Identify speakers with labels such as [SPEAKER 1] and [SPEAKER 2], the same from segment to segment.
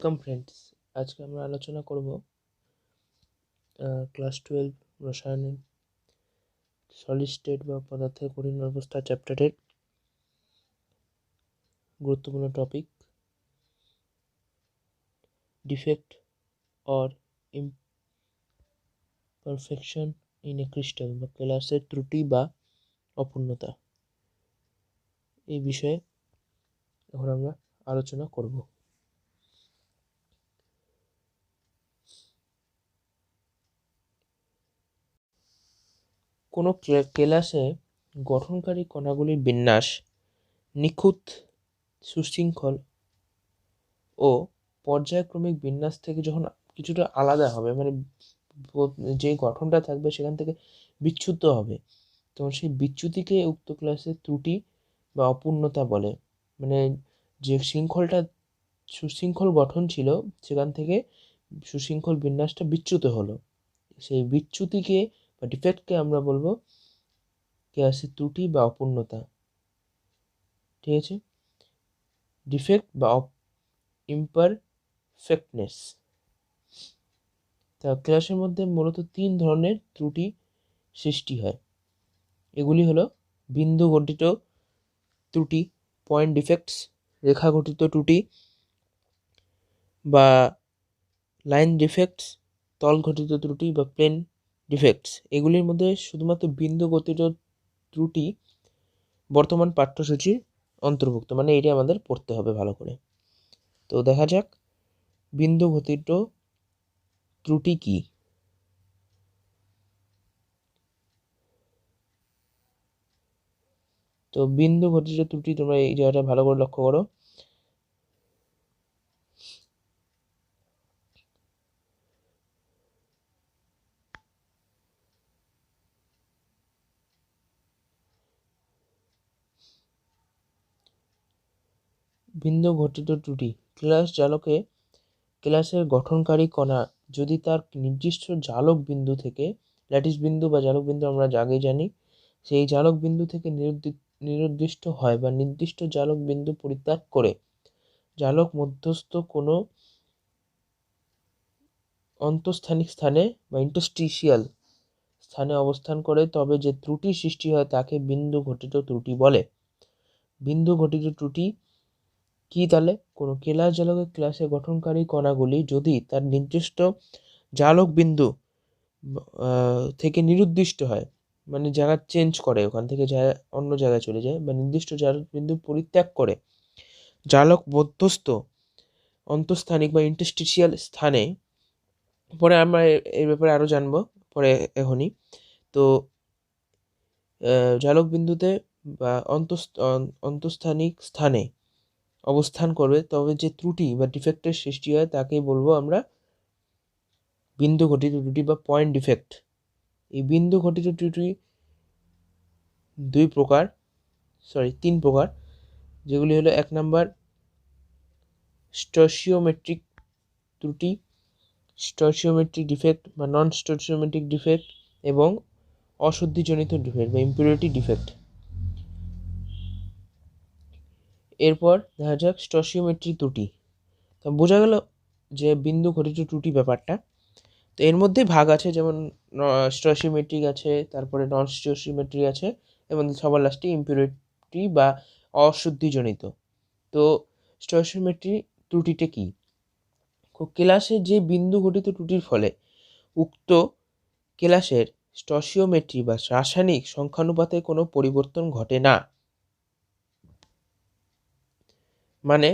[SPEAKER 1] Welcome friends. আজকে আমরা আলোচনা করব ক্লাস 12 রসায়নের সলিড স্টেট বা পদার্থের কঠিন অবস্থা চ্যাপ্টারের গুরুত্বপূর্ণ topic defect or imperfection in a crystal বা কেলাসের ত্রুটি বা অপূর্ণতা, এই বিষয়ে এখন আমরা আলোচনা করব। কোনো কেলাসে গঠনকারী কণাগুলির বিন্যাস নিখুঁত, সুশৃঙ্খল ও পর্যায়ক্রমিক বিন্যাস থেকে যখন কিছুটা আলাদা হবে, মানে যে গঠনটা থাকবে সেখান থেকে বিচ্যুত হবে, তখন সেই বিচ্যুতিকে উক্ত ক্লাসের ত্রুটি বা অপূর্ণতা বলে। মানে যে সুশৃঙ্খল গঠন ছিল সেখান থেকে সুশৃঙ্খল বিন্যাসটা বিচ্যুত হলো, সেই বিচ্যুতিকে বা ডিফেক্টকে আমরা বলবো ক্লাসের ত্রুটি বা অপূর্ণতা। ঠিক আছে, ডিফেক্ট বা ইমপারফেক্টনেস। তা ক্লাসের মধ্যে মূলত 3 ধরনের ত্রুটি সৃষ্টি হয়। এগুলি হলো বিন্দু গঠিত ত্রুটি, পয়েন্ট ডিফেক্টস, রেখা গঠিত ত্রুটি বা লাইন ডিফেক্টস, তল গঠিত ত্রুটি বা প্লেন ডিফেক্টস। এগুলির মধ্যে শুধুমাত্র বিন্দু গঠিত ত্রুটি বর্তমান পাঠ্যসূচির অন্তর্ভুক্ত, মানে এটি আমাদের পড়তে হবে ভালো করে। তো দেখা যাক বিন্দু গঠিত ত্রুটি কি। তো বিন্দু গঠিত ত্রুটি তোমরা এই জায়গাটা ভালো করে লক্ষ্য করো। বিন্দু গঠিত ত্রুটি ক্লাসের গঠনকারী কণা যদি তার নির্দিষ্ট জালক বিন্দু থেকে, ল্যাটিস বিন্দু বা জালক বিন্দু আমরা আগেই জানি, সেই জালক বিন্দু থেকে নির্দিষ্ট হয় বা নির্দিষ্ট জালক বিন্দু পরিত্যাগ করে জালক মধ্যস্থ কোনো অন্তঃস্থানিক স্থানে বা ইন্টারস্টিশিয়াল স্থানে অবস্থান করে, তবে যে ত্রুটি সৃষ্টি হয় তাকে বিন্দু ঘটিত ত্রুটি বলে। বিন্দু ঘটিত ত্রুটি কি তাহলে? কোনো কেলাস জালকের ক্লাসে গঠনকারী কণাগুলি যদি তার নির্দিষ্ট জালক বিন্দু থেকে নিরুদ্দিষ্ট হয়, মানে জায়গা চেঞ্জ করে, ওখান থেকে অন্য জায়গায় চলে যায়, বা নির্দিষ্ট জালক বিন্দু পরিত্যাগ করে জালক মধ্যস্থ অন্তঃস্থানিক বা ইন্টারস্টিশিয়াল স্থানে, পরে আমরা এর ব্যাপারে আরও জানবো পরে এখনই। তো জালক বিন্দুতে বা অন্তঃস্থানিক স্থানে অবস্থান করবে, তবে যে ত্রুটি বা ডিফেক্টের সৃষ্টি হয় তাকেই বলবো আমরা বিন্দু ঘটিত ত্রুটি বা পয়েন্ট ডিফেক্ট। এই বিন্দু ঘটিত ত্রুটি তিন প্রকার, যেগুলি হলো 1 নাম্বার স্টচিওমেট্রিক ত্রুটি, স্টচিওমেট্রিক ডিফেক্ট বা নন স্টচিওমেট্রিক ডিফেক্ট, এবং অশুদ্ধিজনিত ডিফেক্ট বা ইম্পিউরিটি ডিফেক্ট। এরপর দেখা যাক স্টচিওমেট্রিক ত্রুটি। তো বোঝা গেল যে বিন্দু ঘটিত ত্রুটি ব্যাপারটা। তো এর মধ্যে ভাগ আছে, যেমন স্টচিওমেট্রিক আছে, তারপরে নন স্টচিওমেট্রিক আছে, এবং সবার লাস্টে ইম্পিউরিটি বা অশুদ্ধিজনিত। তো স্টচিওমেট্রি ত্রুটিটা কি? ক্লাসে যে বিন্দু ঘটিত ত্রুটির ফলে উক্ত ক্লাসের স্টচিওমেট্রি বা রাসায়নিক সংখ্যানুপাতে কোনো পরিবর্তন ঘটে না। মানে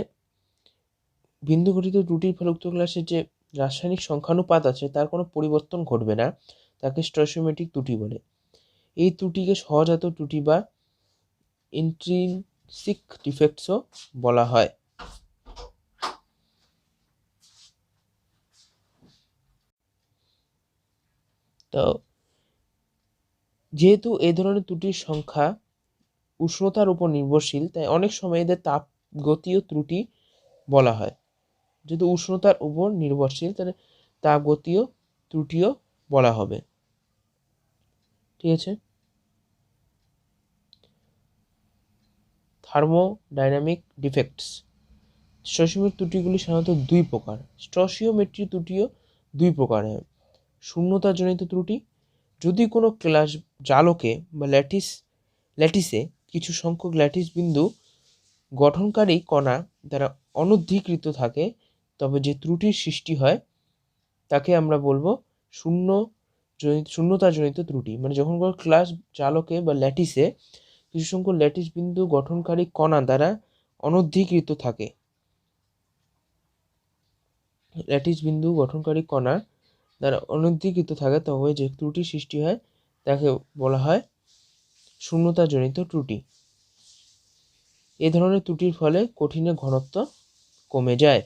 [SPEAKER 1] বিন্দু ঘটিত ত্রুটির ফলে উক্ত ক্লাসের যে রাসায়নিক সংখ্যানুপাত আছে তার কোনো পরিবর্তন ঘটবে না, তাকে স্টচিওমেট্রিক ত্রুটি বলে। এই ত্রুটিকে সহজাত ত্রুটি বা ইন্ট্রিনসিক ডিফেক্টসও বলা হয়। তো যেহেতু এই ধরনের ত্রুটির সংখ্যা উষ্ণতার উপর নির্ভরশীল, তাই অনেক সময় এদের তাপগতীয় ত্রুটি বলা হয়। যেহেতু উষ্ণতার উপর নির্ভরশীল, তাহলে তাপগতীয় ত্রুটিও বলা হবে। ঠিক আছে, থার্মোডাইনামিক ডিফেক্টস, স্টচিওমেট্রিক ত্রুটিগুলি সাধারণত দুই প্রকার। স্টচিওমেট্রিক ত্রুটিও দুই প্রকার হয়। শূন্যতাজনিত ত্রুটি, যদি কোনো ক্লাস জালকে বা ল্যাটিসে কিছু সংখ্যক ল্যাটিস বিন্দু গঠনকারী কণা দ্বারা অনধিকৃত থাকে, তবে যে ত্রুটির সৃষ্টি হয় তাকে আমরা বলবো শূন্যতাজনিত ত্রুটি। মানে যখন কোনো ক্লাস জালকে বা ল্যাটিসে কিছু সংখ্যক ল্যাটিস বিন্দু গঠনকারী কণা দ্বারা অনধিকৃত থাকে, ল্যাটিস বিন্দু গঠনকারী কণা দ্বারা অনধিকৃত থাকে, তবে যে ত্রুটি সৃষ্টি হয় তাকে বলা হয় শূন্যতাজনিত ত্রুটি। এ ধরনের ত্রুটির ফলে কঠিনের ঘনত্ব কমে যায়।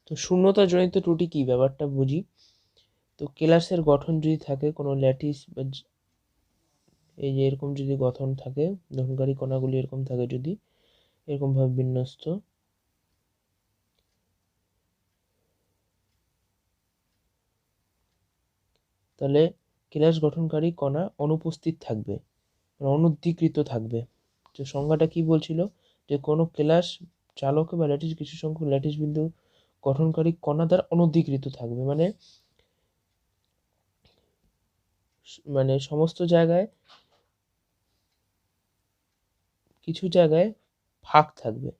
[SPEAKER 1] তো শূন্যতাজনিত ত্রুটি কি, ব্যাপারটা বুঝি। তো কেলাসের গঠন যদি থাকে কোনো ল্যাটিস বা এই যে এরকম যদি গঠন থাকে, গঠনকারী কণাগুলি এরকম থাকে, যদি এরকমভাবে বিন্যস্ত, তাহলে কেলাস গঠনকারী কণা অনুপস্থিত থাকবে, মানে অনধিকৃত থাকবে। তো সংজ্ঞাটা কি বলছিল, যে কোনো কেলাস চালকে বা ল্যাটিস কিছু সংখ্যক ল্যাটিস বিন্দু গঠনকারী কণা দ্বারা অনধিকৃত থাকবে, মানে সমস্ত জায়গায় কিছু জায়গায় ফাঁক থাকবে।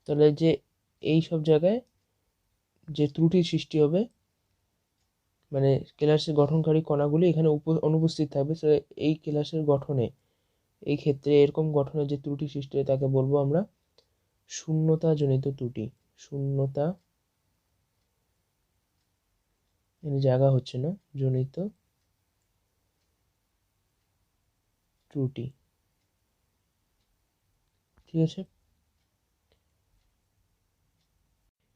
[SPEAKER 1] তাহলে যে এই সব জায়গায় যে ত্রুটির সৃষ্টি হবে, মানে কেলাসের গঠনকারী কণাগুলি এখানে অনুপস্থিত থাকবে, এই কেলাসের গঠনে, এই ক্ষেত্রে এরকম গঠনের যে ত্রুটি সৃষ্টি হয় তাকে বলবো আমরা শূন্যতাজনিত ত্রুটি। শূন্যতা জায়গা হচ্ছে না, জনিত ত্রুটি। ঠিক আছে,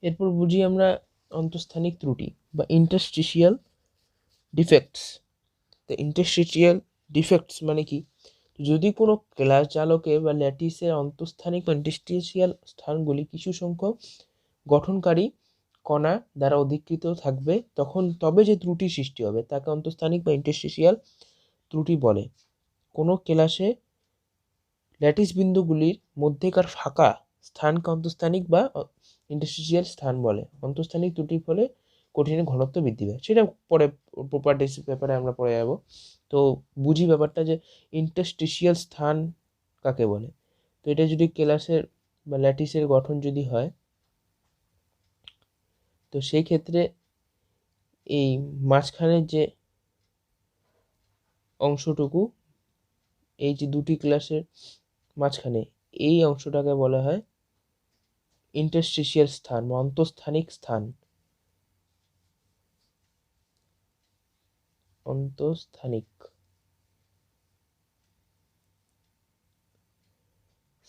[SPEAKER 1] এরপর বুঝি আমরা অন্তঃস্থানিক ত্রুটি বা ইন্টারস্টিশিয়াল ডিফেক্টস। তো ইন্টারস্টিশিয়াল ডিফেক্টস মানে কি, যদি কোনো ক্লাস চালকে বা ল্যাটিসের অন্তঃস্থানিক বা ইন্টারস্টিশিয়াল স্থানগুলি কিছু সংখ্যক গঠনকারী কণা দ্বারা অধিকৃত থাকবে, তবে যে ত্রুটি সৃষ্টি হবে তাকে অন্তঃস্থানিক বা ইন্টারস্টিশিয়াল ত্রুটি বলে। কোনো ক্লাসে ল্যাটিস বিন্দুগুলির মধ্যেকার ফাঁকা স্থানকে অন্তঃস্থানিক বা ইন্টারস্টিশিয়াল স্থান বলে। অন্তঃস্থানিক ত্রুটির ফলে কঠিনের ঘনত্ব বৃদ্ধি পায়, সেটা পরে প্রপার্টিস ব্যাপারে আমরা পরে যাব। তো বুঝি ব্যাপারটা, যে ইন্টারস্টিশিয়াল স্থান কাকে বলে। তো এটা যদি কেলাসের বা ল্যাটিসের গঠন যদি হয়, তো সেই ক্ষেত্রে এই মাঝখানের যে অংশটুকু, এই যে দুটি ক্লাসের মাঝখানে এই অংশটাকে বলা হয় ইন্টারস্টিশিয়াল স্থান বা অন্তঃস্থানিক স্থান। অন্তঃস্থানিক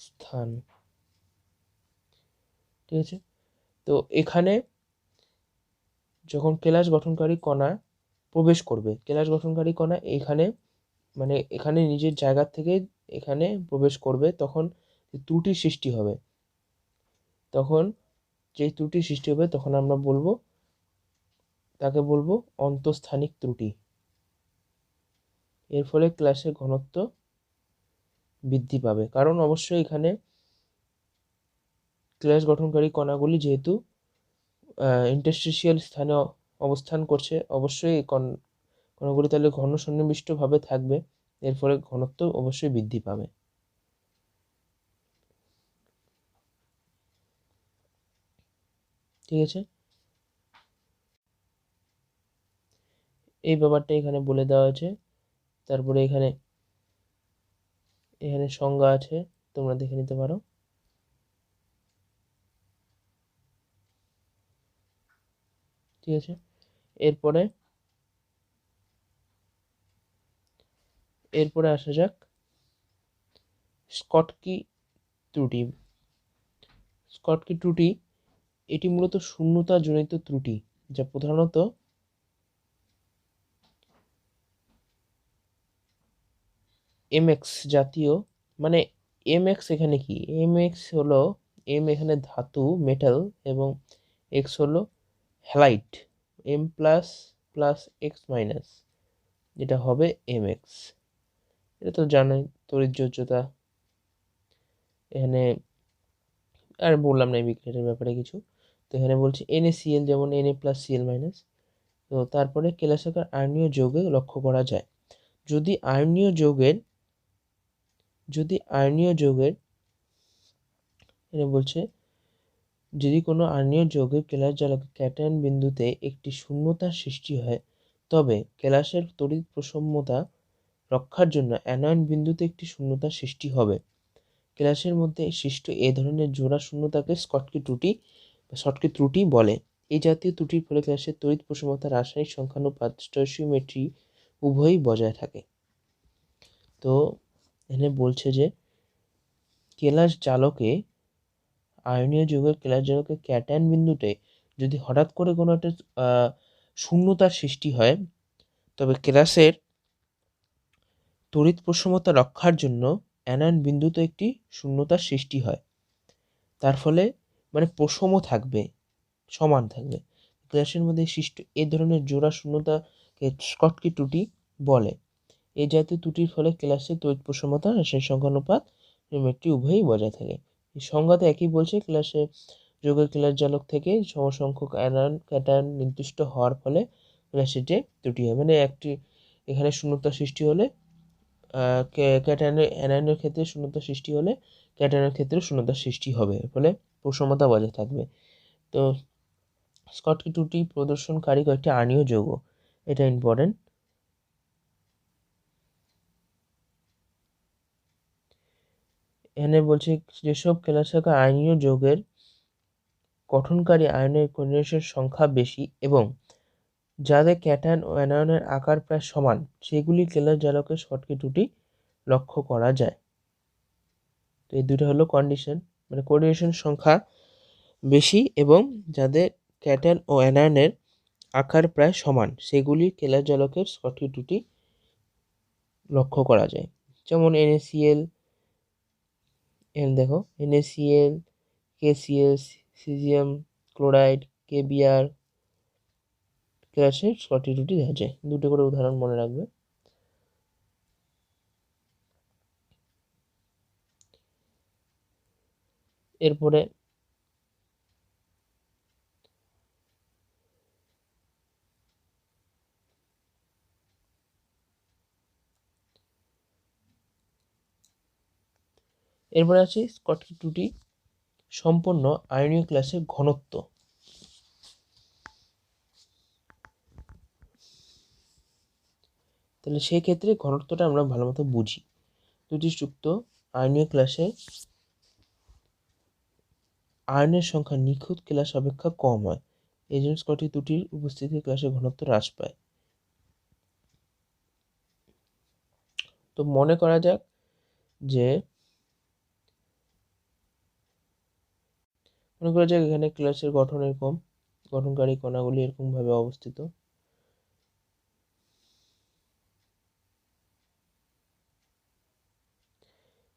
[SPEAKER 1] স্থান, ঠিক আছে। তো এখানে যখন কেলাস গঠনকারী কণা প্রবেশ করবে, কেলাস গঠনকারী কণা এখানে এখানে নিজের জায়গা থেকে এখানে প্রবেশ করবে, তখন ত্রুটির সৃষ্টি হবে। তখন যে ত্রুটির সৃষ্টি হবে তখন আমরা তাকে বলবো অন্তঃস্থানিক ত্রুটি। এর ফলে ক্লাসের ঘনত্ব বৃদ্ধি পাবে, কারণ অবশ্যই এখানে ক্লাস গঠনকারী কণাগুলি যেহেতু ইন্টারস্টিশিয়াল স্থানে অবস্থান করছে, অবশ্যই এই কণাগুলি তাহলে ঘন সন্নিবিষ্টভাবে থাকবে, এর ফলে ঘনত্ব অবশ্যই বৃদ্ধি পাবে। ঠিক আছে, এই ব্যাপারটা এখানে বলে দেওয়া আছে। তারপরে এখানে সংজ্ঞা আছে, তোমরা দেখে নিতে পারো। ঠিক আছে, এরপরে আসা যাক স্কটকি ত্রুটি। স্কটকি ত্রুটি এটি মূলত শূন্যতাজনিত ত্রুটি, যা প্রধানত এমএক্স জাতীয় মানে এম এক্স এখানে কি, এম এক্স হলো, এম এখানে ধাতু মেটাল এবং এক্স হলো halide, M plus plus X minus, যেটা হবে এম এক্স। এটা তো জানোই তড়িৎযোজ্যতা। এখানে আর বললাম না এই বিক্রিয়াটার ব্যাপারে কিছু। তো এখানে বলছে NaCl যেমন Na প্লাস Cl মাইনাস। তো তারপরে কেলাসেকার আয়নীয় যৌগে লক্ষ্য করা যায়। যদি আয়নীয় যৌগের এখানে বলছে যদি কোনো আয়নীয় যৌগের কেলাস জালকে ক্যাটায়ন বিন্দুতে একটি শূন্যতার সৃষ্টি হয়, তবে কেলাসের তড়িৎ প্রশম্যতা রক্ষার জন্য অ্যানায়ন বিন্দুতে একটি শূন্যতার সৃষ্টি হবে। কেলাসের মধ্যে সৃষ্ট এ ধরনের জোড়া শূন্যতাকে স্কটকি ত্রুটি বলে। এই জাতীয় ত্রুটির ফলে কেলাসের তড়িৎ প্রশমতা, রাসায়নিক সংখ্যানুপাত, স্টয়চিওমেট্রি উভয়ই বজায় থাকে। তো এখানে বলছে যে কেলাস জালকে আয়নীয় যৌগের কেলাস জালকে ক্যাটায়ন বিন্দুতে যদি হঠাৎ করে কোনো একটা শূন্যতার সৃষ্টি হয়, তবে কেলাসের তড়িৎ প্রশমতা রক্ষার জন্য অ্যানায়ন বিন্দুতে একটি শূন্যতার সৃষ্টি হয়। তার ফলে মানে প্রশম থাকবে, সমান থাকবে। কেলাসের মধ্যে সৃষ্ট এ ধরনের জোড়া শূন্যতাকে স্কটকি ত্রুটি বলে। এই জাতীয় ত্রুটির ফলে কেলাসের তড়িৎ প্রশমতা, রাসায়নিক সংখ্যানুপাত, জিওমেট্রি উভয়ই বজায় থাকে। এই সংজ্ঞাতে একই বলছে, ক্লাসে যৌগের কেলাস জালক থেকে সমসংখ্যক অ্যানায়ন ক্যাটায়ন নির্দিষ্ট হওয়ার ফলে ক্লাসের যে ত্রুটি হয়, মানে একটি এখানে শূন্যতা সৃষ্টি হলে ক্যাটায়নের অ্যানায়নের ক্ষেত্রে শূন্যতা সৃষ্টি হলে ক্যাটায়নের ক্ষেত্রে শূন্যতা সৃষ্টি হবে, ফলে প্রশমতা বজায় থাকবে। তো স্কটকি ত্রুটি প্রদর্শনকারী কয়েকটি আয়নীয় যৌগ, এটা ইম্পর্টেন্ট। এখানে বলছে যেসব কেলাসেকা আয়নীয় যৌগের গঠনকারী আয়নের কোঅর্ডিনেশনের সংখ্যা বেশি এবং যাদের ক্যাটায়ন ও অ্যানায়নের আকার প্রায় সমান, সেগুলি কেলাস জালকের স্কটকি ত্রুটি লক্ষ্য করা যায়। তো এই দুটো হলো কন্ডিশন, মানে কোঅর্ডিনেশন সংখ্যা বেশি এবং যাদের ক্যাটায়ন ও অ্যানায়নের আকার প্রায় সমান, সেগুলি কেলাস জালকের স্কটকি ত্রুটি লক্ষ্য করা যায়। যেমন NaCl, দেখো NaCl, KCl, caesium chloride, KBr কেলাসের স্কটকি ত্রুটি দেখা যায়। দুটো করে উদাহরণ মনে রাখবে। এরপরে আছে স্কটকি ত্রুটি সম্পন্ন আয়নীয় ক্লাসের ঘনত্ব। তাহলে সেই ক্ষেত্রে ঘনত্বটা আমরা ভালো মতো বুঝি। ত্রুটিযুক্ত আয়নীয় ক্লাসে আয়নের সংখ্যা নিখুঁত ক্লাস অপেক্ষা কম হয়, এই জন্য স্কটকি ত্রুটির উপস্থিতি ক্লাসের ঘনত্ব হ্রাস পায়। তো মনে করা যাক যে এখানে ক্লাসের গঠন এরকম, গঠনকারী কণাগুলি এরকম ভাবে অবস্থিত।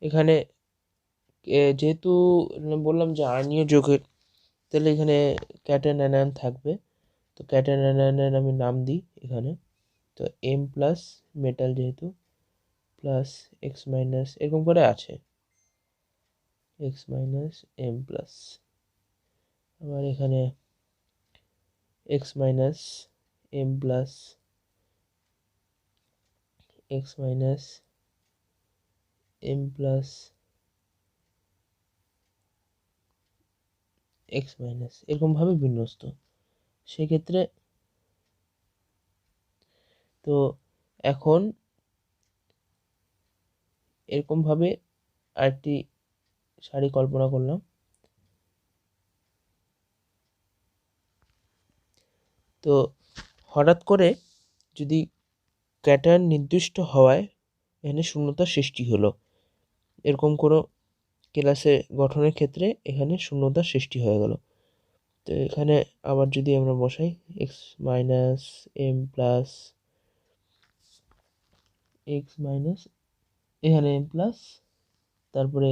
[SPEAKER 1] এখানে যেহেতু বললাম যে আয়নীয় যৌগের, তাহলে এখানে ক্যাটায়ন অ্যানায়ন থাকবে। তো ক্যাটায়ন অ্যানায়নের আমি নাম দিই এখানে। তো M প্লাস মেটাল যেহেতু প্লাস এক্স মাইনাস এরকম করে আছে, এক্স মাইনাস M প্লাস, আবার এখানে x minus M plus, X minus M plus, X minus এরকমভাবে বিন্যস্ত। সেক্ষেত্রে তো এখন এরকমভাবে আরেকটি সারি কল্পনা করলাম। তো হঠাৎ করে যদি ক্যাটায়ন নির্দিষ্ট হওয়ায় এখানে শূন্যতা সৃষ্টি হলো, এরকম কোনো ক্লাসে গঠনের ক্ষেত্রে এখানে শূন্যতার সৃষ্টি হয়ে গেল। তো এখানে আবার যদি আমরা বসাই x minus M plus, X minus এখানে M প্লাস, তারপরে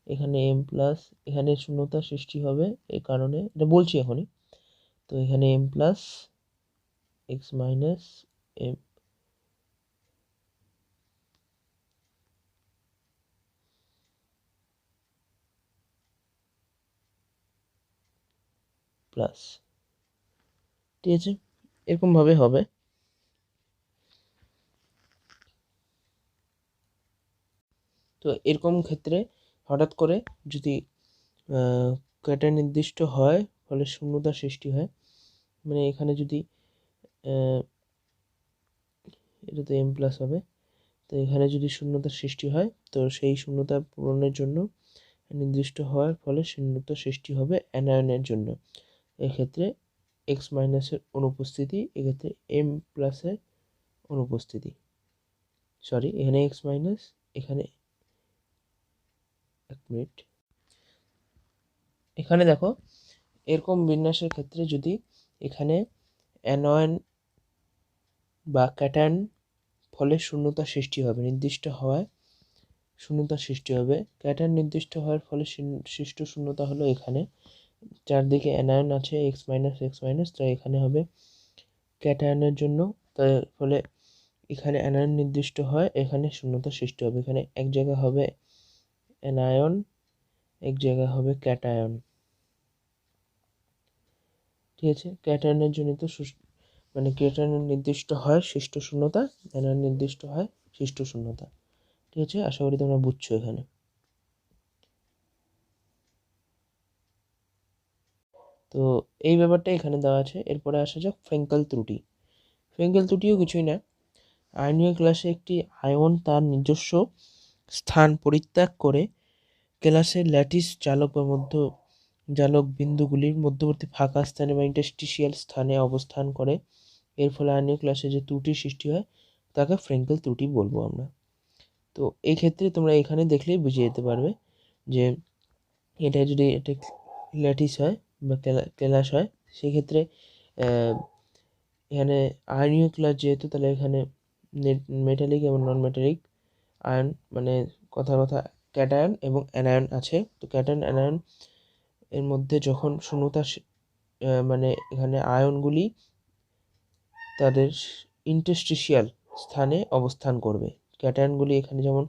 [SPEAKER 1] এখানে এম প্লাস, এখানে শূন্যতা সৃষ্টি হবে, এই কারণে এটা বলছি এখনই। তো এখানে M plus X minus M plus, ঠিক আছে, এরকমভাবে হবে। তো এরকম ক্ষেত্রে হঠাৎ করে যদি ক্যাটা নির্দিষ্ট হয়, ফলে শূন্যতা সৃষ্টি হয়, মানে এখানে যদি এটা তো এম প্লাস হবে, তো এখানে যদি শূন্যতার সৃষ্টি হয়, তো সেই শূন্যতা পূরণের জন্য নির্দিষ্ট হওয়ার ফলে শূন্যতা সৃষ্টি হবে অ্যানায়নের জন্য। এক্ষেত্রে এক্স মাইনাসের অনুপস্থিতি, এক্ষেত্রে এম প্লাসের অনুপস্থিতি, সরি এখানে এক্স মাইনাস, এখানে এক মিনিট, এখানে দেখো এরকম বিন্যাসের ক্ষেত্রে যদি এখানে অ্যানয়ন বা ক্যাটায়ন, ফলে শূন্যতা সৃষ্টি হবে, নির্দিষ্ট হওয়ায় শূন্যতা সৃষ্টি হবে। ক্যাটায়ন নির্দিষ্ট হওয়ার ফলে সৃষ্ট শূন্যতা হলো এখানে, চারদিকে অ্যানায়ন আছে এক্স মাইনাস, তাই এখানে হবে ক্যাটায়নের জন্য, তার ফলে এখানে অ্যানায়ন নির্দিষ্ট হয়, এখানে শূন্যতা সৃষ্টি হবে। এখানে এক জায়গায় হবে অ্যানায়ন, এক জায়গায় হবে ক্যাটায়ন, ঠিক আছে। ক্যাটায়নের জনিত মানে ক্যাটায়নের নির্দিষ্ট হয় সৃষ্ট শূন্যতা, অ্যানায়ন নির্দিষ্ট হয় সৃষ্ট শূন্যতা, ঠিক আছে। আশা করি তোমরা বুঝছো এখানে। তো এই ব্যাপারটা এখানে দেওয়া আছে। এরপরে আসা যাক ফ্রেঙ্কেল ত্রুটি। ফ্রেঙ্কেল ত্রুটিও কিছুই না, আয়নীয় ক্লাসে একটি আয়ন তার নিজস্ব স্থান পরিত্যাগ করে ক্লাসের ল্যাটিস জালক বা মধ্য জালক বিন্দুগুলির মধ্যবর্তী ফাঁকা স্থানে বা ইন্টারস্টিশিয়াল স্থানে অবস্থান করে। এর ফলে আয়নীয় ক্লাসে যে ত্রুটির সৃষ্টি হয় তাকে ফ্রেঙ্কেল ত্রুটি বলবো আমরা। তো এই ক্ষেত্রে তোমরা এখানে দেখলেই বুঝে যেতে পারবে যে এটা যদি এটা ল্যাটিস হয় বা ক্লাস হয়, সেক্ষেত্রে এখানে আয়নীয় ক্লাস যেহেতু, তাহলে এখানে মেটালিক এবং নন মেটালিক আয়ন, মানে কথা ক্যাটায়ন এবং অ্যানায়ন আছে। তো ক্যাটায়ন অ্যানায়ন এর মধ্যে যখন শূন্যতা মানে এখানে আয়নগুলি তাদের ইন্টারস্টিশিয়াল স্থানে অবস্থান করবে। ক্যাটায়নগুলি এখানে যেমন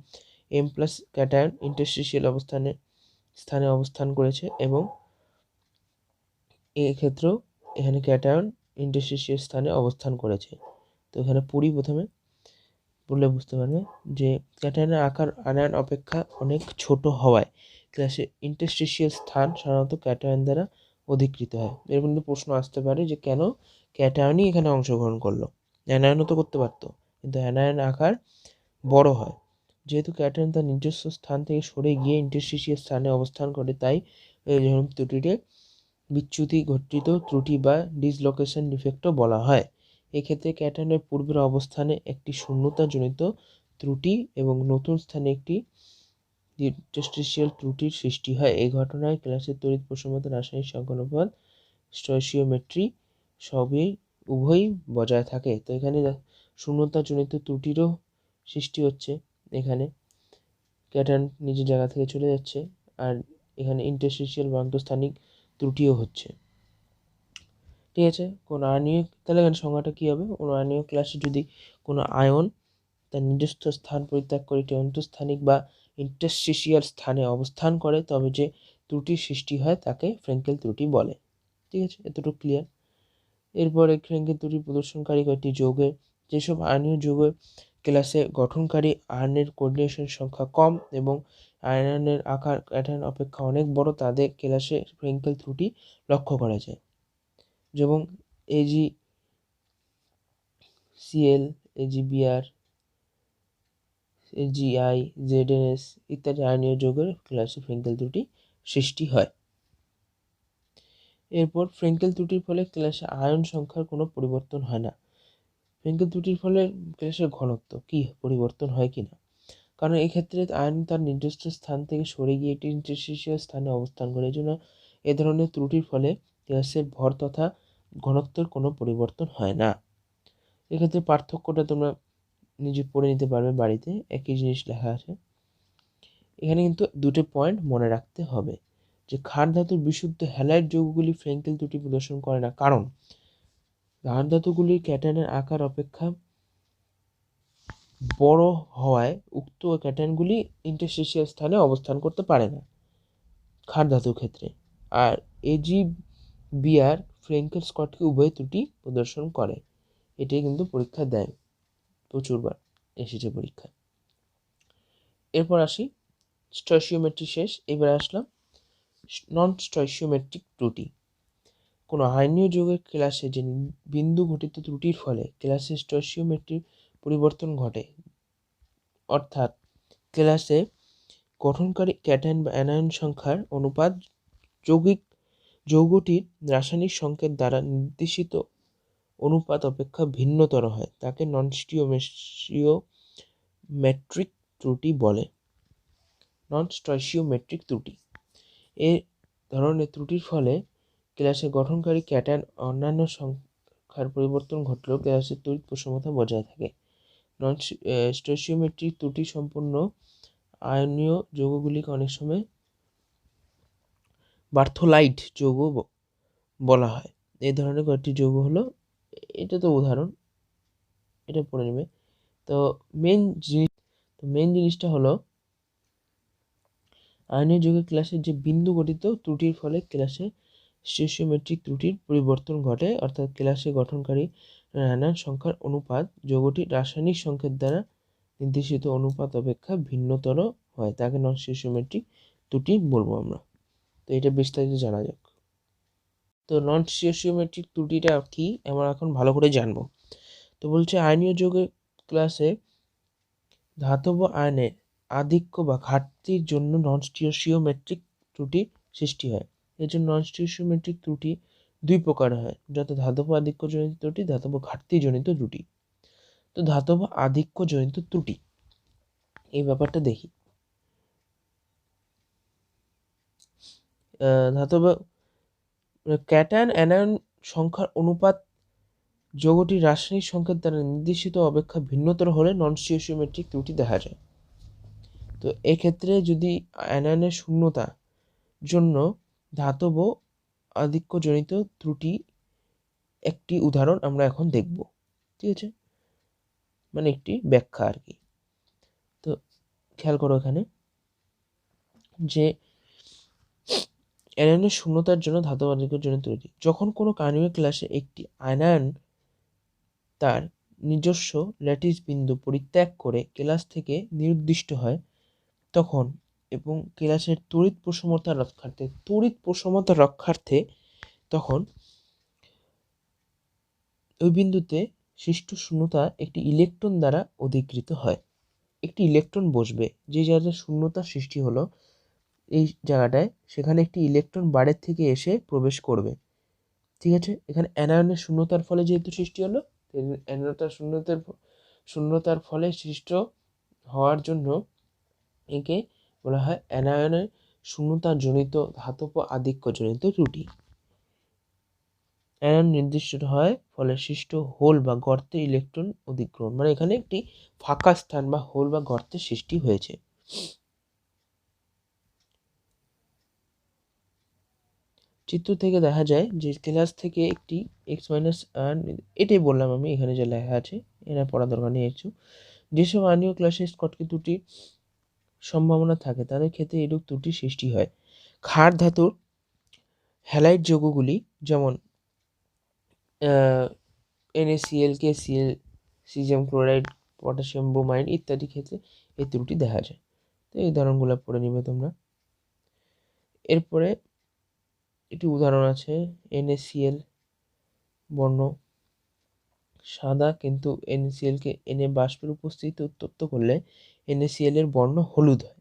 [SPEAKER 1] এম প্লাস ক্যাটায়ন ইন্টারস্টিশিয়াল স্থানে অবস্থান করেছে, এবং এক্ষেত্রেও এখানে ক্যাটায়ন ইন্টারস্টিশিয়াল স্থানে অবস্থান করেছে। তো এখানে প্রথমে পড়লে বুঝতে পারবে যে ক্যাটায়নের আকার আনায়ন অপেক্ষা অনেক ছোট হওয়ায় ক্লাসে ইন্টারস্টিশিয়াল স্থান সাধারণত ক্যাটায়ন দ্বারা অধিকৃত হয়। এর মধ্যে প্রশ্ন আসতে পারে যে কেন ক্যাটায়নই এখানে অংশগ্রহণ করলো, অ্যানায়নও তো করতে পারতো, কিন্তু অ্যানায়ন আকার বড় হয়। যেহেতু ক্যাটায়ন তার নিজস্ব স্থান থেকে সরে গিয়ে ইন্টারস্টিশিয়াল স্থানে অবস্থান করে, তাই যখন ত্রুটিতে বিচ্যুতি ঘটিত ত্রুটি বা ডিসলোকেশন ডিফেক্টও বলা হয়। এক্ষেত্রে ক্যাটায়নের পূর্বের অবস্থানে একটি শূন্যতাজনিত ত্রুটি এবং নতুন স্থানে একটি ইন্টারস্টিশিয়াল ত্রুটির সৃষ্টি হয়। এই ঘটনায় ক্লাসের তড়িৎ প্রসঙ্গত রাসায়নিক সংখ্যানুপাত স্টয়চিওমেট্রি উভয়ই বজায় থাকে। তো এখানে শূন্যতাজনিত ত্রুটিরও সৃষ্টি হচ্ছে, এখানে ক্যাটায়ন নিজের জায়গা থেকে চলে যাচ্ছে, আর এখানে ইন্টারস্টিশিয়াল বা আন্তঃস্থানিক ত্রুটিও হচ্ছে, ঠিক আছে। কোনো আয়নীয়, তাহলে এখানে সংজ্ঞাটা কী হবে, কোনো আয়নীয় ক্লাসে যদি কোনো আয়ন তার নিজস্ব স্থান পরিত্যাগ করে একটি অন্তঃস্থানিক বা ইন্টারস্টিশিয়াল স্থানে অবস্থান করে, তবে যে ত্রুটির সৃষ্টি হয় তাকে ফ্রেঙ্কেল ত্রুটি বলে, ঠিক আছে। এতটুকু ক্লিয়ার। এরপরে ফ্রেঙ্কেল ত্রুটি প্রদর্শনকারী কয়েকটি যৌগের, যেসব আয়নীয় যৌগের ক্লাসে গঠনকারী আয়নের কোঅর্ডিনেশন সংখ্যা কম এবং আয়নের আকার ক্যাটায়ন অপেক্ষা অনেক বড়, তাদের ক্লাসে ফ্রেঙ্কেল ত্রুটি লক্ষ্য করা যায়। যেমন এজি সিএল, এজিবিআর, এজিআই, জেডএনএস ইত্যাদি আয়নীয় যৌগের ক্লাসে ফ্রেঙ্কেল ত্রুটি সৃষ্টি হয়। এরপর ফ্রেঙ্কেল ত্রুটির ফলে ক্লাসে আয়ন সংখ্যার কোনো পরিবর্তন হয় না। ফ্রেঙ্কেল ত্রুটির ফলে ক্লাসের ঘনত্ব কি পরিবর্তন হয় কিনা, কারণ এই ক্ষেত্রে আয়ন তার নির্দিষ্ট স্থান থেকে সরে গিয়ে একটি ইন্টারস্টিশিয়াল স্থানে অবস্থান করে। এই জন্য এ ধরনের ত্রুটির ফলে গ্যাসের ভর তথা ঘনত্বের কোনো পরিবর্তন হয় না। এক্ষেত্রে পার্থক্যটা তোমরা নিজে পড়ে নিতে পারবে বাড়িতে, একই জিনিস লেখা আছে। এখানে কিন্তু দুটো পয়েন্ট মনে রাখতে হবে যে ক্ষার ধাতুর বিশুদ্ধ হ্যালাইড যৌগগুলি ফ্রেঙ্কেল ত্রুটি প্রদর্শন করে না, কারণ ক্ষার ধাতুগুলির ক্যাটায়নের আকার অপেক্ষা বড় হওয়ায় উক্ত ক্যাটায়নগুলি ইন্টারস্টিশিয়াল স্থানে অবস্থান করতে পারে না ক্ষার ধাতুর ক্ষেত্রে। আর AGBR ফ্রেঙ্কেল স্কটকে উভয় ত্রুটি প্রদর্শন করে। এটাই কিন্তু পরীক্ষা দেয়, প্রচুরবার এসেছে পরীক্ষায়। এরপর আসি স্টয়চিওমেট্রি শেষ, এবার আসলাম নন স্টয়চিওমেট্রিক ত্রুটি। কোনো আয়নীয় যৌগের ক্লাসে যে বিন্দু ঘটিত ত্রুটির ফলে ক্লাসে স্টয়চিওমেট্রির পরিবর্তন ঘটে, অর্থাৎ ক্লাসে গঠনকারী ক্যাটায়ন বা অ্যানায়ন সংখ্যার অনুপাত যৌগটির রাসায়নিক সংকেত দ্বারা নির্দেশিত অনুপাত অপেক্ষা ভিন্নতর হয়, তাকে নন স্টিওমেট্রিক ত্রুটি বলে। নন স্টয়চিওমেট্রিক ত্রুটি এ ধরনের ত্রুটির ফলে ক্লাসে গঠনকারী ক্যাটায়ন অন্যান্য সংখ্যার পরিবর্তন ঘটলেও ক্লাসের তড়িৎ প্রশমতা বজায় থাকে। নন স্টয়চিওমেট্রিক ত্রুটি সম্পন্ন আয়নীয় যৌগগুলিকে অনেক সময় বার্থোলাইট যৌগ বলা হয়। এই ধরনের কয়েকটি যৌগ হলো, এটা তো উদাহরণ, এটা পড়ে নেবে। তো মেন জিনিসটা হলো আয়নীয় যৌগের ক্লাসের যে বিন্দু গঠিত ত্রুটির ফলে ক্লাসে স্টিওচিওমেট্রিক ত্রুটির পরিবর্তন ঘটে, অর্থাৎ ক্লাসে গঠনকারী আয়নান সংখ্যার অনুপাত যৌগটির রাসায়নিক সংকেত দ্বারা নির্দেশিত অনুপাত অপেক্ষা ভিন্নতর হয়, তাকে নন স্টিওচিওমেট্রিক ত্রুটি বলবো আমরা। তো এটা বিস্তারিত জানা যাক। তো নন স্টিওচিওমেট্রিক ত্রুটিটা কি আমরা এখন ভালো করে জানবো। তো বলছে আয়নীয় যৌগের ক্লাসে ধাতব আয়নের আধিক্য বা ঘাটতির জন্য নন স্টিওচিওমেট্রিক ত্রুটি সৃষ্টি হয়। এর জন্য নন স্টিওচিওমেট্রিক ত্রুটি দুই প্রকার হয়, যত ধাতব আধিক্যজনিত ত্রুটি, ধাতব ঘাটতিজনিত ত্রুটি। তো ধাতব আধিক্যজনিত ত্রুটি এই ব্যাপারটা দেখি। ধাতব ক্যাটায়ন অ্যানায়ন সংখ্যার অনুপাত যৌগটির রাসায়নিক সংকেত দ্বারা নির্দেশিত অপেক্ষা ভিন্নতর হলে নন স্টিওচিওমেট্রিক ত্রুটি দেখা যায়। তো এক্ষেত্রে যদি অ্যানায়নের শূন্যতা জন্য ধাতব আধিক্যজনিত ত্রুটি একটি উদাহরণ আমরা এখন দেখব, ঠিক আছে, মানে একটি ব্যাখ্যা আর কি। তো খেয়াল করো এখানে যে অ্যানায়নের শূন্যতার জন্য ধাতব আধিক্যজনিত ত্রুটি, যখন কোনো কার্বনিক ক্লাসে একটি আয়নায়ন তার নিজস্ব ল্যাটিস বিন্দু পরিত্যাগ করে ক্লাস থেকে নির্দিষ্ট হয় তখন, এবং ক্লাসের তড়িৎ প্রশমতা রক্ষার্থে তখন ওই বিন্দুতে সৃষ্ট শূন্যতা একটি ইলেকট্রন দ্বারা অধিকৃত হয়। একটি ইলেকট্রন বসবে যে জায়গায় শূন্যতার সৃষ্টি হলো, এই জায়গাটায় সেখানে একটি ইলেকট্রন বাইরের থেকে এসে প্রবেশ করবে, ঠিক আছে। এখানে অ্যানায়নের শূন্যতার ফলে যেহেতু সৃষ্টি হলো, শূন্যতার ফলে সৃষ্ট হওয়ার জন্য একে বলা হয় অ্যানায়নের শূন্যতাজনিত ধাতব আধিক্যজনিত ত্রুটি। অ্যানায়ন নির্দিষ্ট হয় ফলে সৃষ্ট হোল বা গর্তে ইলেকট্রন অধিগ্রহণ, মানে এখানে একটি ফাঁকা স্থান বা হোল বা গর্তের সৃষ্টি হয়েছে। চিত্র থেকে দেখা যায় যে ক্লাস থেকে একটি এক্স মাইনাস এটাই বললাম আমি, এখানে যে লেখা আছে এরা পড়া দরকার নেই একটু। যেসব আয়নীয় ক্লাসে স্কটকি ত্রুটির সম্ভাবনা থাকে তাদের ক্ষেত্রে এরূপ ত্রুটি সৃষ্টি হয়। ক্ষার ধাতুর হ্যালাইড যৌগগুলি যেমন NaCl, KCl, caesium chloride, potassium bromide ইত্যাদি ক্ষেত্রে এই ত্রুটি দেখা যায়। তো এই উদাহরণগুলো পড়ে নিবে তোমরা। এরপরে একটি উদাহরণ আছে, NaCl বর্ণ সাদা, কিন্তু NaCl কে Na বাষ্পের উপস্থিতিতে উত্তপ্ত করলে NaCl এর বর্ণ হলুদ হয়।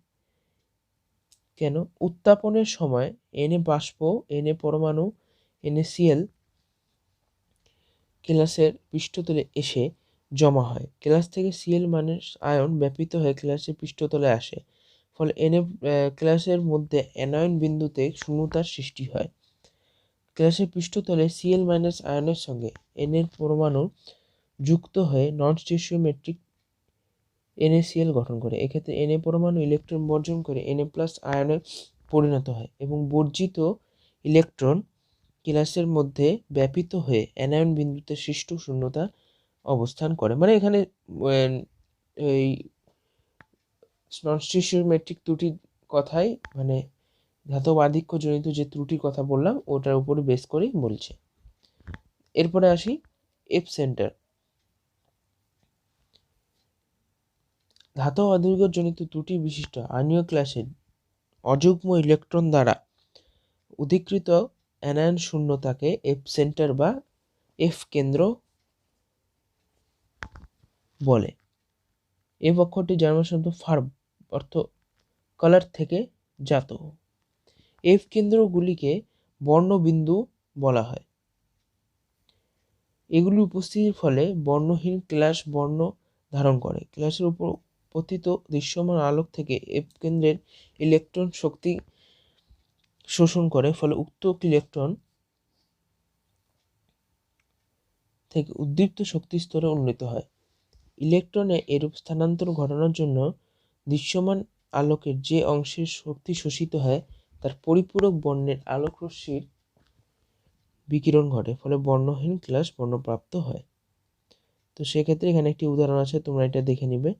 [SPEAKER 1] কেন? উত্তাপনের সময় Na বাষ্প, Na পরমাণু NaCl ক্লাসের পৃষ্ঠতলে এসে জমা হয়। ক্লাস থেকে Cl মানের আয়ন ব্যাপিত হয়ে ক্লাসের পৃষ্ঠতলে আসে, ফলে ক্লাসের মধ্যে অ্যানায়ন বিন্দুতে শূন্যতার সৃষ্টি হয়। ক্লাসের পৃষ্ঠতলে Cl মাইনাস আয়নের সঙ্গে Na পরমাণু যুক্ত হয়ে নন স্টিওচিওমেট্রিক NaCl গঠন করে। এক্ষেত্রে Na পরমাণু ইলেকট্রন বর্জন করে Na+ আয়নে পরিণত হয় এবং বর্জিত ইলেকট্রন কেলাসের মধ্যে ব্যাপিত হয়ে অ্যানায়ন বিন্দুতে সৃষ্ট শূন্যতা অবস্থান করে। মানে এখানে এই নন স্টিচিওমেট্রিক ত্রুটির কথাই, মানে ধাতব আধিক্যজনিত যে ত্রুটির কথা বললাম ওটার উপরে বেস করেই বলছে। এরপরে আসি এফ সেন্টার। ধাতব আধিক্যজনিত ত্রুটি বিশিষ্ট আয়নীয় ক্লাসের অযুগ্ম ইলেকট্রন দ্বারা অধিকৃত অ্যানায়ন শূন্যতাকে এফ সেন্টার বা এফ কেন্দ্র বলে। এফ অক্ষরটি জার্মান শব্দ ফার্ব অর্থ কালার থেকে জাত। এফ কেন্দ্রগুলিকে বর্ণবিন্দু বলা হয়। এগুলি উপস্থিতির ফলে বর্ণহীন ক্লাস বর্ণ ধারণ করে। ক্লাসের উপর পতিত দৃশ্যমান আলোক থেকে এফ কেন্দ্রের ইলেকট্রন শক্তি শোষণ করে, ফলে উক্ত ইলেকট্রন থেকে উদ্দীপ্ত শক্তি স্তরে উন্নীত হয়। ইলেকট্রনে এরূপ স্থানান্তর ঘটানোর জন্য দৃশ্যমান আলোকের যে অংশের শক্তি শোষিত হয় তার পরিপূরক বর্ণের আলোক রশ্মির বিকিরণ ঘটে, ফলে বর্ণহীন ক্লাস বর্ণপ্রাপ্ত হয়। তো সেক্ষেত্রে এখানে একটি উদাহরণ আছে, তোমরা এটা দেখে নিবে।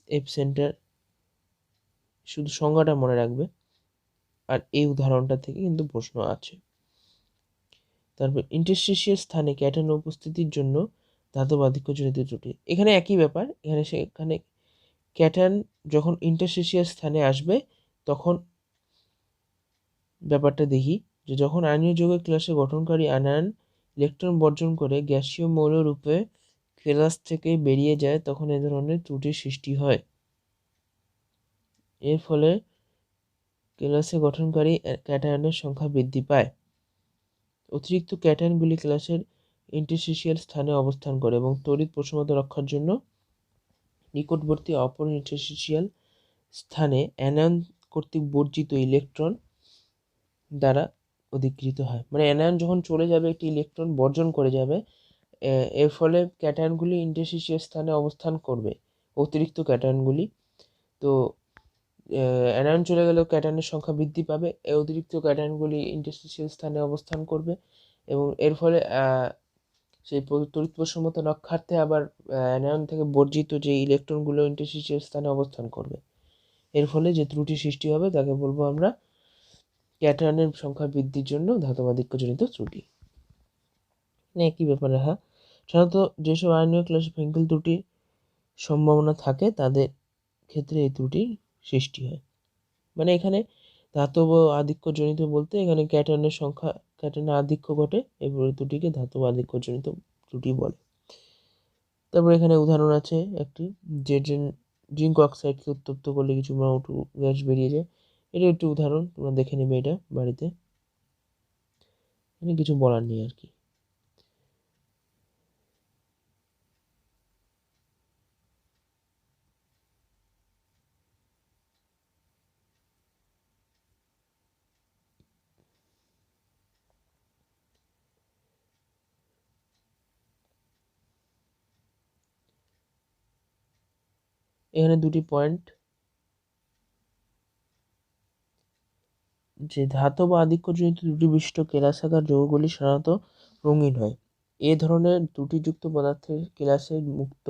[SPEAKER 1] এফ সেন্টার শুধু সংজ্ঞাটা মনে রাখবে, আর এই উদাহরণটা থেকে কিন্তু প্রশ্ন আছে। তারপর ইন্টারস্টিশিয়াল স্থানে ক্যাটায়ন উপস্থিতির জন্য ধাতব আধিক্যজনিত ত্রুটি। এখানে একই ব্যাপার, সেখানে ক্যাটায়ন যখন ইন্টারস্টিশিয়াল স্থানে আসবে তখন ব্যাপারটা দেখি যে যখন আয়নীয় যৌগের ক্লাসে গঠনকারী আনায়ন ইলেকট্রন বর্জন করে গ্যাসীয় মৌল রূপে ক্লাস থেকে বেরিয়ে যায় তখন এ ধরনের ত্রুটির সৃষ্টি হয়। এর ফলে ক্লাসে গঠনকারী ক্যাটায়নের সংখ্যা বৃদ্ধি পায়। অতিরিক্ত ক্যাটায়নগুলি ক্লাসের ইন্টারস্টিশিয়াল স্থানে অবস্থান করে এবং তড়িৎ প্রশমতা রক্ষার জন্য নিকটবর্তী অপর ইন্টারস্টিশিয়াল স্থানে অ্যানায়ন কর্তৃক বর্জিত ইলেকট্রন দ্বারা অধিকৃত হয়। মানে অ্যানায়ন যখন চলে যাবে, একটি ইলেকট্রন বর্জন করে যাবে, এর ফলে ক্যাটায়নগুলি ইন্টারস্টিশিয়াল স্থানে অবস্থান করবে, অতিরিক্ত ক্যাটায়নগুলি। তো অ্যানায়ন চলে গেলেও ক্যাটায়নের সংখ্যা বৃদ্ধি পাবে, এই অতিরিক্ত ক্যাটায়নগুলি ইন্টারস্টিশিয়াল স্থানে অবস্থান করবে এবং এর ফলে সেই তড়িৎ প্রশমতা রক্ষার্থে আবার অ্যানায়ন থেকে বর্জিত যে ইলেকট্রনগুলো ইন্টারস্টিশিয়াল স্থানে অবস্থান করবে। এর ফলে যে ত্রুটি সৃষ্টি হবে তাকে বলবো আমরা ক্যাটায়নের সংখ্যা বৃদ্ধির জন্য ধাতব আধিক্যজনিত ত্রুটি। একই ব্যাপারে হ্যাঁ, সাধারণত যেসব আয়নীয় ক্লাসে ফ্রেঙ্কেল ত্রুটির সম্ভাবনা থাকে তাদের ক্ষেত্রে এই ত্রুটির সৃষ্টি হয়। মানে এখানে ধাতব আধিক্যজনিত বলতে এখানে ক্যাটায়নের সংখ্যা, ক্যাটায়নের আধিক্য ঘটে, এবং এই ত্রুটিকে ধাতব আধিক্যজনিত ত্রুটি বলে। তারপর এখানে উদাহরণ আছে একটি, যে জিঙ্ক অক্সাইডকে উত্তপ্ত করলে কিছু মাউট গ্যাস বেরিয়ে যায়। এটা একটি উদাহরণ, তোমরা দেখে নেবে এটা বাড়িতে, এখানে কিছু বলার নেই আর কি। এখানে দুটি পয়েন্ট, যে ধাতব আধিক্যজনিত ত্রুটি বিশিষ্ট কেলাসাকার যৌগগুলি সাধারণত রঙিন হয়। এ ধরনের ত্রুটিযুক্ত পদার্থের কেলাসে মুক্ত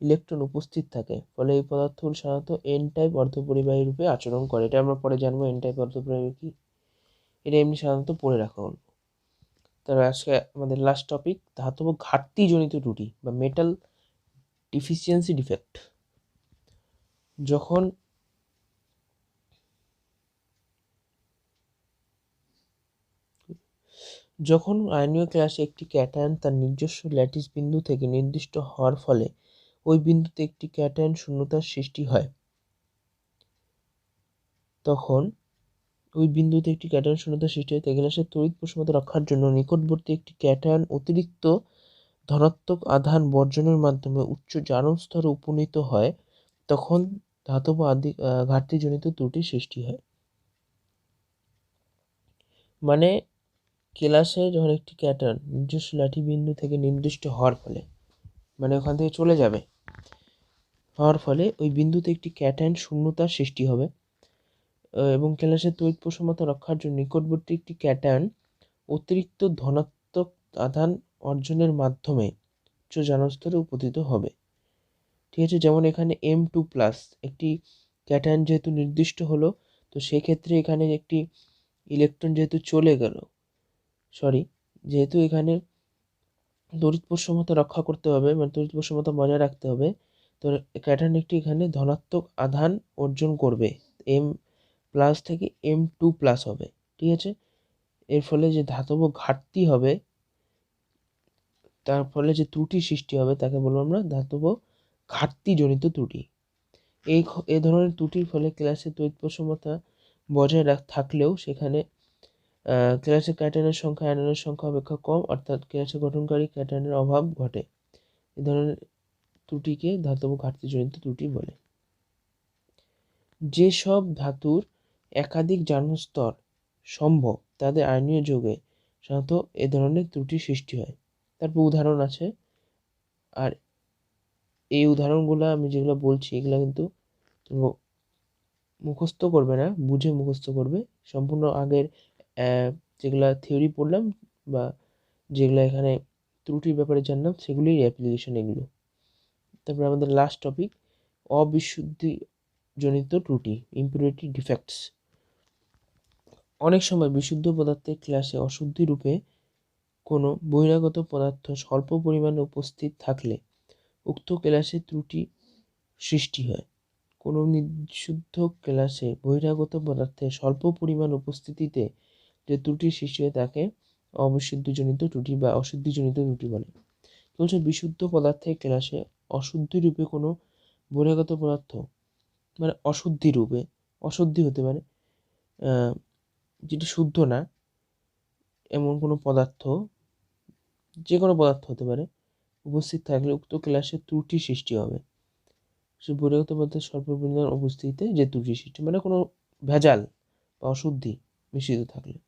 [SPEAKER 1] ইলেকট্রন উপস্থিত থাকে, ফলে এই পদার্থগুলি সাধারণত এন টাইপ অর্ধপরিবাহী রূপে আচরণ করে। এটা আমরা পরে জানবো এন টাইপ অর্ধপরিবাহী কি, এটা এমনি সাধারণত পড়ে রাখা হলো। তারপর আজকে আমাদের লাস্ট টপিক, ধাতব ঘাটতিজনিত ত্রুটি বা মেটাল ডিফিসিয়েন্সি ডিফেক্ট। যখন যখন আয়নীয় ক্লাসে একটি ক্যাটায়ন তার নিজস্ব ল্যাটিস বিন্দু থেকে নির্দিষ্ট হওয়ার ফলে ওই বিন্দুতে একটি ক্যাটায়ন শূন্যতার সৃষ্টি হয়, তখন ওই বিন্দুতে একটি ক্যাটায়ন শূন্যতার সৃষ্টি হয়, তাই গ্যাসের তড়িৎ প্রশমতা রক্ষার জন্য নিকটবর্তী একটি ক্যাটায়ন অতিরিক্ত ধনাত্মক আধান বর্জনের মাধ্যমে উচ্চ জারণ স্তরে উপনীত হয়, তখন ধাতব ঘাটতিজনিত ত্রুটির সৃষ্টি হয়। মানে ক্লাসে যখন একটি ক্যাটায়ন নিজস্ব লাঠি বিন্দু থেকে নির্দিষ্ট হওয়ার ফলে, মানে ওখান থেকে চলে যাবে, হওয়ার ফলে ওই বিন্দুতে একটি ক্যাটায়ন শূন্যতার সৃষ্টি হবে এবং ক্লাসের তড়িৎ প্রসারণতা রক্ষার জন্য নিকটবর্তী একটি ক্যাটায়ন অতিরিক্ত ধনাত্মক আধান অর্জনের মাধ্যমে উচ্চ জানস্তরে উপনীত হবে। ঠিক আছে, যেমন এখানে M2+ একটি ক্যাটায়ন যেহেতু নির্দিষ্ট হলো, তো সেক্ষেত্রে এখানে একটি ইলেকট্রন যেহেতু চলে গেল, যেহেতু এখানে তড়িৎ প্রসারণতা রক্ষা করতে হবে, মানে তড়িৎ প্রসারণতা বজায় রাখতে হবে, তো ক্যাটায়ন একটি এখানে ধনাত্মক আধান অর্জন করবে, M+ থেকে M2+ হবে। ঠিক আছে, এর ফলে যে ধাতব ঘাটতি হবে, তার ফলে যে ত্রুটি সৃষ্টি হবে তাকে বলবো আমরা ধাতব ঘাটতিজনিত ত্রুটি। এই ধরনের ত্রুটির ফলে ক্লাসে তড়িৎ প্রসারণতা বজায় থাকলেও সেখানে ক্লাসের ক্যাটায়নের সংখ্যা অ্যানোনের সংখ্যা অপেক্ষা কম, অর্থাৎ ক্লাসে গঠনকারী ক্যাটায়নের অভাব ঘটে। এ ধরনের ত্রুটিকে ধাতব ঘাটতিজনিত ত্রুটি বলে। যেসব ধাতুর একাধিক জারণস্তর সম্ভব তাদের আয়নীয় যৌগে সাধারণত এ ধরনের ত্রুটি সৃষ্টি হয়। তারপর উদাহরণ আছে, আর এই উদাহরণগুলো আমি যেগুলো বলছি এগুলো কিন্তু মুখস্থ করবে না, বুঝে মুখস্থ করবে। সম্পূর্ণ আগের যেগুলা থিওরি পড়লাম বা যেগুলো এখানে ত্রুটির ব্যাপারে জানলাম সেগুলির অ্যাপ্লিকেশন এগুলো। তারপর আমাদের লাস্ট টপিক, অবিশুদ্ধিজনিত ত্রুটি, ইম্পিউরিটি ডিফেক্টস। অনেক সময় বিশুদ্ধ পদার্থের ক্লাসে অশুদ্ধি রূপে কোনো বহিরাগত পদার্থ স্বল্প পরিমাণে উপস্থিত থাকলে উক্ত ক্লাসে ত্রুটি সৃষ্টি হয়। কোনো বিশুদ্ধ ক্লাসে বহিরাগত পদার্থের স্বল্প পরিমাণ উপস্থিতিতে যে ত্রুটি সৃষ্টি হয় তাকে অবিশুদ্ধিজনিত ত্রুটি বা অশুদ্ধিজনিত ত্রুটি বলে। বলছে বিশুদ্ধ পদার্থের ক্লাসে অশুদ্ধি রূপে কোনো বহিরাগত পদার্থ, মানে অশুদ্ধি হতে পারে, যেটি শুদ্ধ না এমন কোনো পদার্থ, যে কোনো পদার্থ হতে পারে, উপস্থিত থাকলে উক্ত ক্লাসে ত্রুটি সৃষ্টি হবে। সে বহিরাগত পদার্থের স্বল্প পরিমাণ উপস্থিতিতে যে ত্রুটি সৃষ্টি, মানে কোনো ভেজাল বা অশুদ্ধি মিশ্রিত থাকলে।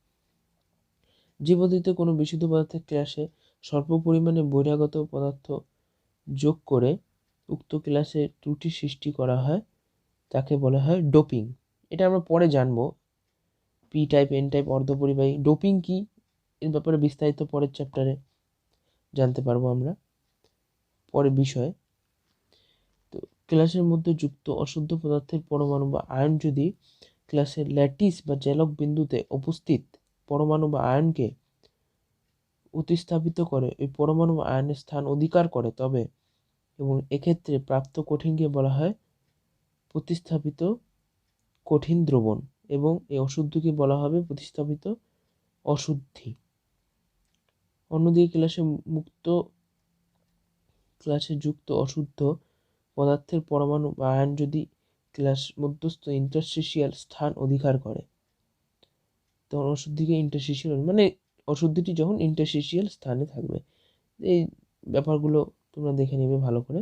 [SPEAKER 1] যে পদ্ধতিতে কোনো বিশুদ্ধ পদার্থের ক্লাসে স্বল্প পরিমাণে বহিরাগত পদার্থ যোগ করে উক্ত ক্লাসে ত্রুটি সৃষ্টি করা হয় তাকে বলা হয় ডোপিং। এটা আমরা পরে জানবো, পি টাইপ, এন টাইপ, অর্ধপরিবাহী। ডোপিং কি এর ব্যাপারে বিস্তারিত পরের চ্যাপ্টারে জানতে পারবো আমরা, পরের বিষয়ে। তো ক্লাসের মধ্যে যুক্ত অশুদ্ধ পদার্থের পরমাণু বা আয়ন যদি ক্লাসের ল্যাটিস বা জ্যালক বিন্দুতে উপস্থিত পরমাণু বা আয়নকে প্রতিস্থাপিত করে ওই পরমাণু বা আয়নের স্থান অধিকার করে, তবে এবং এক্ষেত্রে প্রাপ্ত কঠিনকে বলা হয় প্রতিস্থাপিত কঠিন দ্রবণ, এবং এই অশুদ্ধকে বলা হবে প্রতিস্থাপিত অশুদ্ধি। অন্যদিকে ক্লাসে যুক্ত অশুদ্ধ পদার্থের পরমাণু বা আয়ন যদি ক্লাস মধ্যস্থ ইন্টারস্টিশিয়াল স্থান অধিকার করে, তখন অশুদ্ধিকে ইন্টারস্টিশিয়াল, মানে অশুদ্ধিটি যখন ইন্টারস্টিশিয়াল স্থানে থাকবে। এই ব্যাপারগুলো তোমরা দেখে নেবে ভালো করে।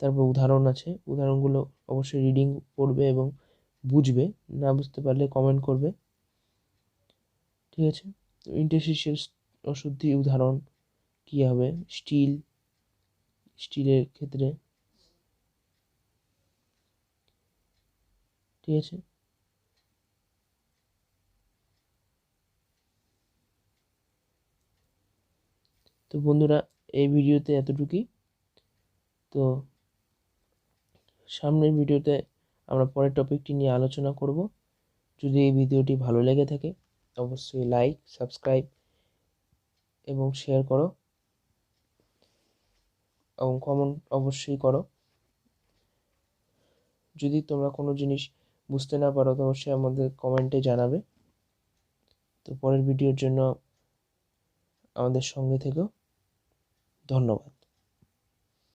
[SPEAKER 1] তারপর উদাহরণ আছে, উদাহরণগুলো অবশ্যই রিডিং পড়বে এবং বুঝবে, না বুঝতে পারলে কমেন্ট করবে। ঠিক আছে, তো ইন্টারস্টিশিয়াল অশুদ্ধি উদাহরণ কী হবে? স্টিলের ক্ষেত্রে। ঠিক আছে, তো বন্ধুরা এই ভিডিওতে এতটুকুই। তো সামনের ভিডিওতে আমরা পরের টপিকটি নিয়ে আলোচনা করব। যদি এই ভিডিওটি ভালো লেগে থাকে অবশ্যই লাইক, সাবস্ক্রাইব এবং শেয়ার করো এবং কমেন্ট অবশ্যই করো। যদি তোমরা কোনো জিনিস বুঝতে না পারো তো অবশ্যই আমাদের কমেন্টে জানাবে। তো পরের ভিডিওর জন্য আমাদের সঙ্গে থেকো। ধন্যবাদ।